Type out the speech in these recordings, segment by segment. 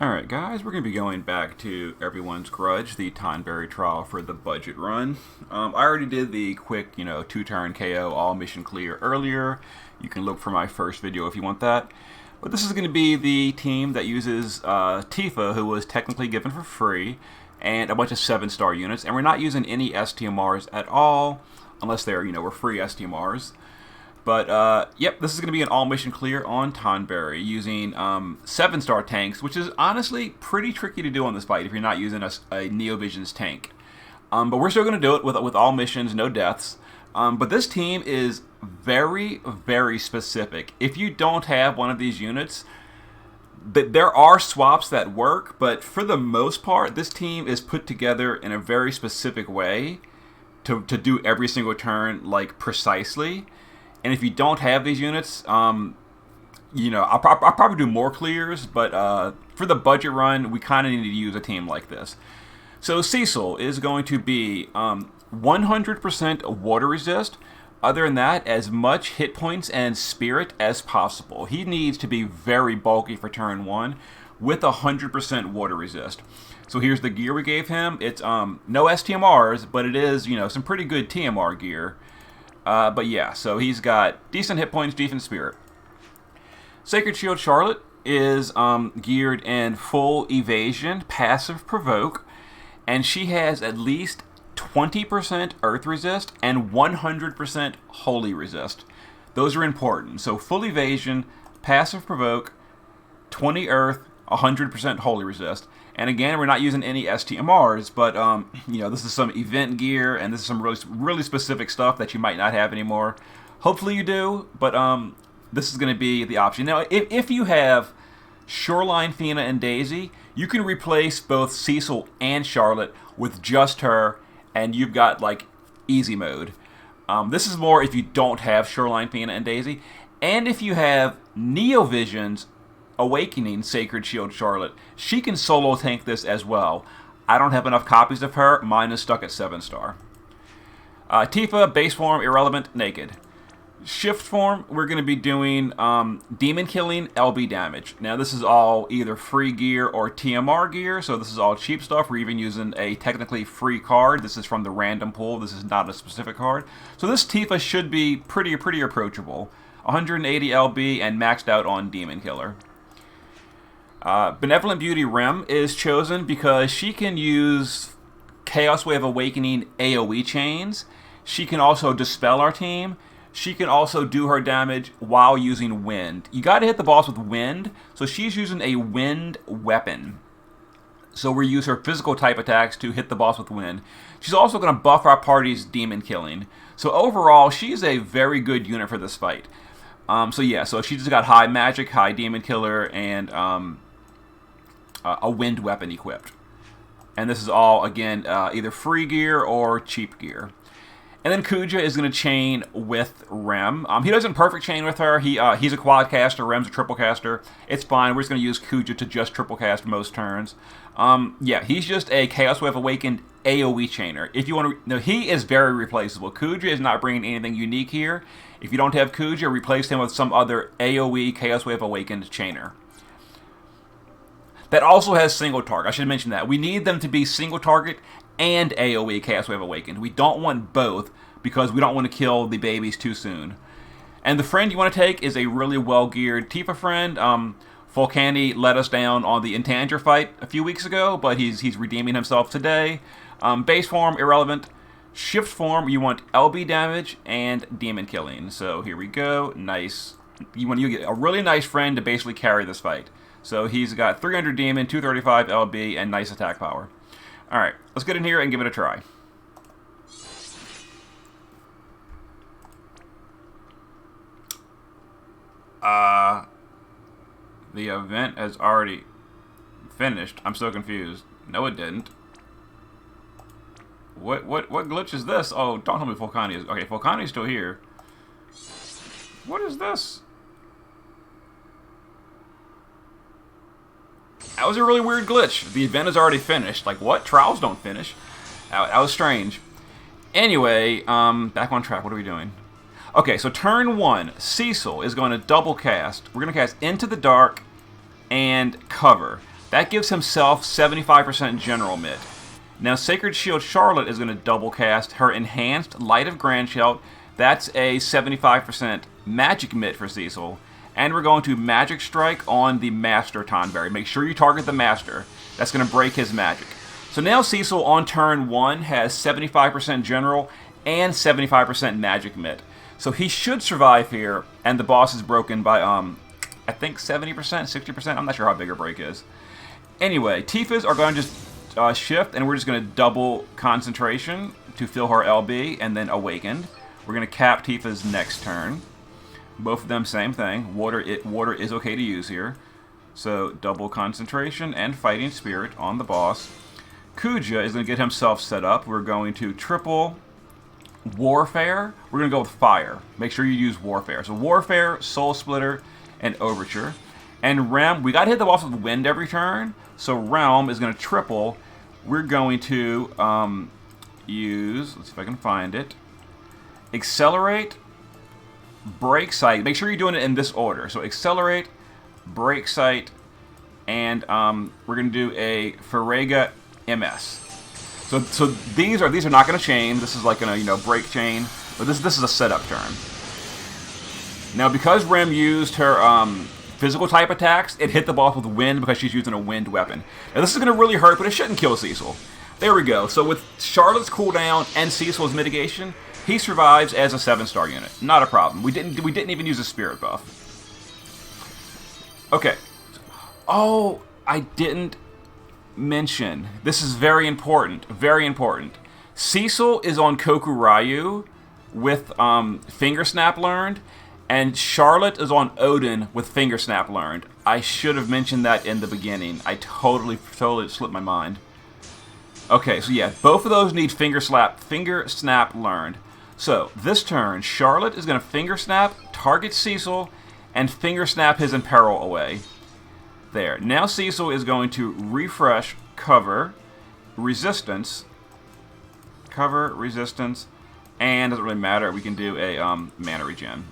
Alright guys, we're going to be going back to everyone's Grudge, the Tonberry trial for the budget run. I already did the quick, 2-turn KO, all mission clear earlier. You can look for my first video if you want that. But this is going to be the team that uses Tifa, who was technically given for free, and a bunch of 7-star units. And we're not using any STMRs at all, unless they're, were free STMRs. But, yep, this is going to be an all-mission clear on Tonberry using 7-star tanks, which is honestly pretty tricky to do on this fight if you're not using a Neovision's tank. But we're still going to do it with all missions, no deaths. But this team is very, very specific. If you don't have one of these units, there are swaps that work, but for the most part, this team is put together in a very specific way to do every single turn, like, precisely. And if you don't have these units, I'll probably do more clears, but for the budget run, we kind of need to use a team like this. So Cecil is going to be 100% water resist. Other than that, as much hit points and spirit as possible. He needs to be very bulky for turn 1 with 100% water resist. So here's the gear we gave him. It's no STMRs, but it is, some pretty good TMR gear. But yeah, so he's got decent hit points, decent spirit. Sacred Shield Charlotte is geared in full evasion, passive provoke, and she has at least 20% earth resist and 100% holy resist. Those are important. So full evasion, passive provoke, 20 earth, 100% holy resist. And again, we're not using any STMRs, but this is some event gear, and this is some really specific stuff that you might not have anymore. Hopefully you do, but this is going to be the option. Now, if you have Shoreline, Fina, and Daisy, you can replace both Cecil and Charlotte with just her, and you've got, like, easy mode. This is more if you don't have Shoreline, Fina, and Daisy. And if you have Neovision's Awakening Sacred Shield Charlotte, she can solo tank this as well. I don't have enough copies of her. Mine is stuck at 7-star. Tifa, base form, irrelevant, naked. Shift form, we're going to be doing demon killing, LB damage. Now this is all either free gear or TMR gear, so this is all cheap stuff. We're even using a technically free card. This is from the random pool. This is not a specific card. So this Tifa should be pretty approachable. 180 LB and maxed out on demon killer. Benevolent Beauty Rem is chosen because she can use Chaos Wave Awakening AoE chains. She can also dispel our team. She can also do her damage while using wind. You got to hit the boss with wind, so she's using a wind weapon. So we use her physical type attacks to hit the boss with wind. She's also going to buff our party's demon killing. So overall, she's a very good unit for this fight. So she just got high magic, high demon killer, and a wind weapon equipped. And this is all, again, either free gear or cheap gear. And then Kuja is going to chain with Rem. He doesn't perfect chain with her. He's a quad caster. Rem's a triple caster. It's fine. We're just going to use Kuja to just triple cast most turns. He's just a Chaos Wave Awakened AoE chainer. If you want to, he is very replaceable. Kuja is not bringing anything unique here. If you don't have Kuja, replace him with some other AoE Chaos Wave Awakened chainer. That also has single target. I should mention that. We need them to be single target and AoE Chaos Wave Awakened. We don't want both because we don't want to kill the babies too soon. And the friend you want to take is a really well-geared Tifa friend. Volcani let us down on the Intanger fight a few weeks ago, but he's redeeming himself today. Base form, irrelevant. Shift form, you want LB damage and demon killing. So here we go. Nice. You get a really nice friend to basically carry this fight. So he's got 300 demon, 235 LB, and nice attack power. Alright, let's get in here and give it a try. The event has already finished. I'm so confused. No, it didn't. What glitch is this? Oh, don't tell me Volcani is... Okay, Volcani is still here. What is this? That was a really weird glitch. The event is already finished. Like, what? Trials don't finish. That was strange. Anyway, back on track. What are we doing? Okay, so turn 1, Cecil is going to double cast. We're going to cast Into the Dark and Cover. That gives himself 75% general mitt. Now, Sacred Shield Charlotte is going to double cast her Enhanced Light of Grandchild. That's a 75% magic mitt for Cecil. And we're going to Magic Strike on the Master Tonberry. Make sure you target the Master. That's going to break his magic. So now Cecil on turn 1 has 75% general and 75% magic mitt. So he should survive here, and the boss is broken by, I think 70%, 60%? I'm not sure how big her break is. Anyway, Tifa's are going to just shift, and we're just going to double concentration to fill her LB, and then Awakened. We're going to cap Tifa's next turn. Both of them, same thing. Water is okay to use here. So, double concentration and Fighting Spirit on the boss. Kuja is going to get himself set up. We're going to triple Warfare. We're going to go with Fire. Make sure you use Warfare. So, Warfare, Soul Splitter, and Overture. And Realm, we got to hit the boss with Wind every turn. So, Realm is going to triple. We're going to use, let's see if I can find it, Accelerate, Break Sight. Make sure you're doing it in this order. So Accelerate, Break Sight, and we're going to do a Farega MS. So these are not going to chain. This is like going to break chain, but this is a setup turn. Now because Rem used her physical type attacks, it hit the boss with Wind because she's using a wind weapon. Now this is going to really hurt, but it shouldn't kill Cecil. There we go. So with Charlotte's cooldown and Cecil's mitigation, he survives as a 7-star unit. Not a problem. We didn't even use a spirit buff. Okay. Oh, I didn't mention. This is very important. Very important. Cecil is on Kokuryu with Fingersnap learned, and Charlotte is on Odin with Fingersnap learned. I should have mentioned that in the beginning. I totally slipped my mind. Okay, so yeah, both of those need Fingersnap learned. So, this turn, Charlotte is going to Fingersnap, target Cecil, and Fingersnap his Imperil away. There. Now Cecil is going to refresh, cover, resistance, and doesn't really matter, we can do a mana regen.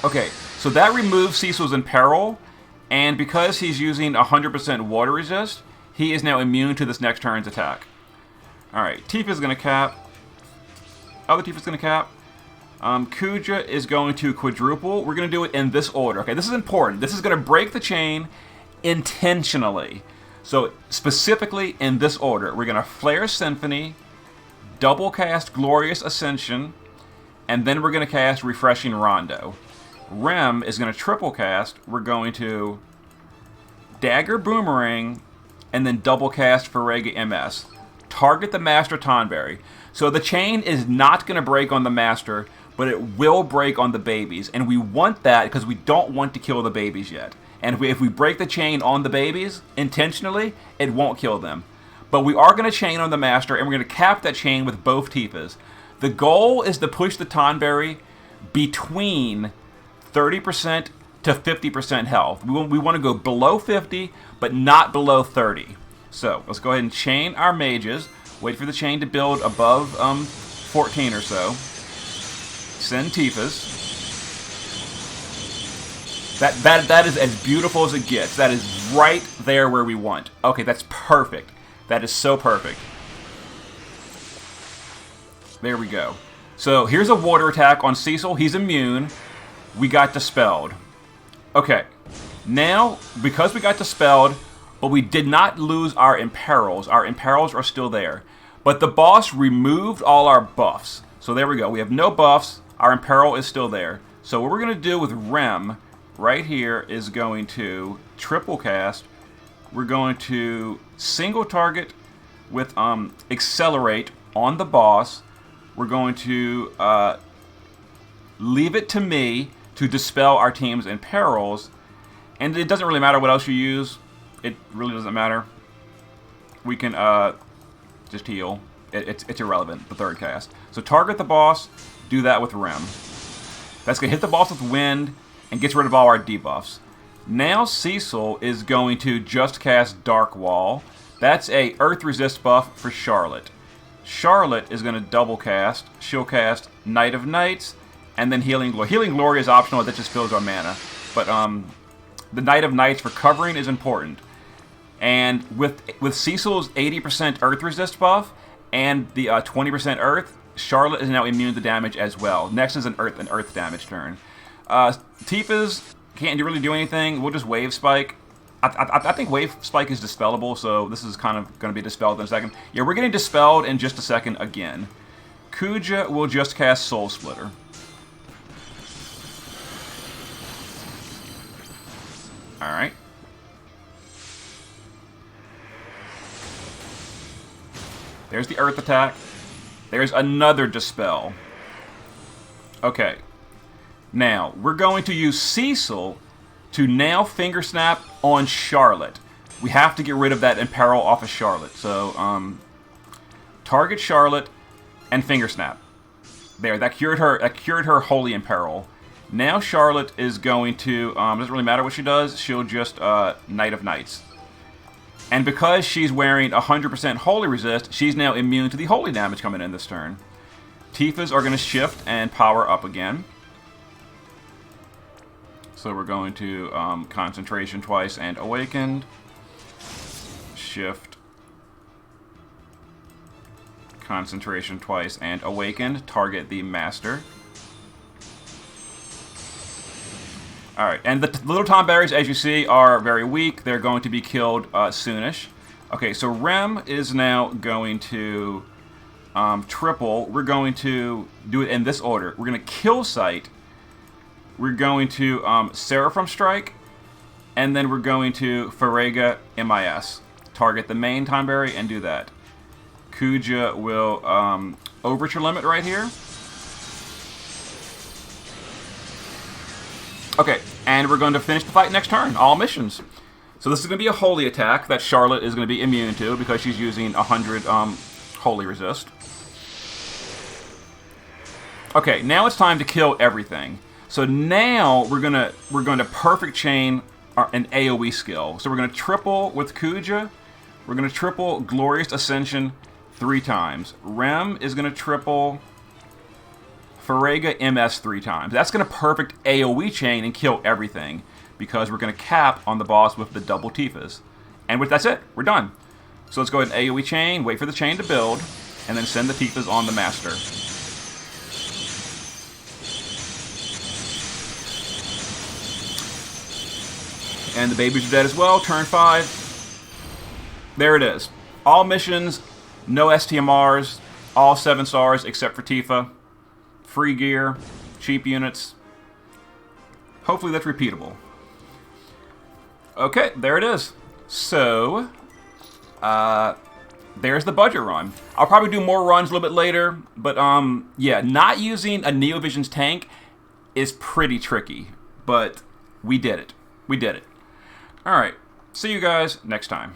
Okay, so that removes Cecil's Imperil, and because he's using 100% water resist, he is now immune to this next turn's attack. Alright, Tifa's going to cap. Other Tifa's going to cap. Kuja is going to quadruple. We're going to do it in this order. Okay, this is important. This is going to break the chain intentionally. So, specifically in this order. We're going to Flare Symphony, double cast Glorious Ascension, and then we're going to cast Refreshing Rondo. Rem is going to triple cast. We're going to Dagger Boomerang, and then double cast Farega MS. Target the Master Tonberry. So the chain is not going to break on the Master, but it will break on the babies. And we want that because we don't want to kill the babies yet. And if we break the chain on the babies intentionally, it won't kill them. But we are going to chain on the Master, and we're going to cap that chain with both Tifas. The goal is to push the Tonberry between 30% to 50% health. We want to go below 50, but not below 30. So let's go ahead and chain our mages. Wait for the chain to build above 14 or so. Send Tifas. That is as beautiful as it gets. That is right there where we want. Okay, that's perfect. That is so perfect. There we go. So here's a water attack on Cecil. He's immune. We got dispelled. Okay. Now, because we got dispelled, but we did not lose our imperils. Our imperils are still there. But the boss removed all our buffs. So there we go. We have no buffs. Our imperil is still there. So what we're going to do with Rem right here is going to triple cast. We're going to single target with Accelerate on the boss. We're going to leave it to me to dispel our team's imperils. And it doesn't really matter what else you use. It really doesn't matter. We can just heal. It's irrelevant, the third cast. So target the boss, do that with Rem. That's going to hit the boss with Wind and gets rid of all our debuffs. Now Cecil is going to just cast Dark Wall. That's a Earth Resist buff for Charlotte. Charlotte is going to double cast. She'll cast Night of Nights and then Healing Glory. Healing Glory is optional, that just fills our mana. But the Night of Nights for covering is important. And with Cecil's 80% Earth resist buff and the 20% Earth, Charlotte is now immune to damage as well. Next is an Earth damage turn. Tifa's can't really do anything. We'll just Wave Spike. I think Wave Spike is dispellable, so this is kind of going to be dispelled in a second. Yeah, we're getting dispelled in just a second again. Kuja will just cast Soul Splitter. Alright. There's the Earth attack. There's another Dispel. Okay. Now, we're going to use Cecil to now Fingersnap on Charlotte. We have to get rid of that Imperil off of Charlotte. So, target Charlotte and Fingersnap. There, that cured her Holy Imperil. Now Charlotte is going to, doesn't really matter what she does, she'll just Knight of Knights. And because she's wearing 100% Holy Resist, she's now immune to the Holy damage coming in this turn. Tifa's are going to shift and power up again. So we're going to Concentration twice and Awakened. Shift. Concentration twice and Awakened. Target the Master. Alright, and the little Tonberries, as you see, are very weak. They're going to be killed soonish. Okay, so Rem is now going to triple. We're going to do it in this order. We're going to Kill Sight. We're going to Seraphim Strike. And then we're going to Farega MIS. Target the main Tonberry and do that. Kuja will Overture Limit right here. Okay, and we're going to finish the fight next turn. All missions. So this is going to be a Holy attack that Charlotte is going to be immune to because she's using 100 Holy Resist. Okay, now it's time to kill everything. So now we're going to Perfect Chain an AoE skill. So we're going to triple with Kuja. We're going to triple Glorious Ascension 3 times. Rem is going to triple Farega MS 3 times. That's going to perfect AoE chain and kill everything because we're going to cap on the boss with the double Tifas. And that's it. We're done. So let's go ahead and AoE chain, wait for the chain to build, and then send the Tifas on the Master. And the babies are dead as well. Turn 5. There it is. All missions, no STMRs, all 7 stars except for Tifa. Free gear, cheap units. Hopefully that's repeatable. Okay, there it is. So, there's the budget run. I'll probably do more runs a little bit later, but yeah, not using a Neovision's tank is pretty tricky, but we did it. We did it. All right, see you guys next time.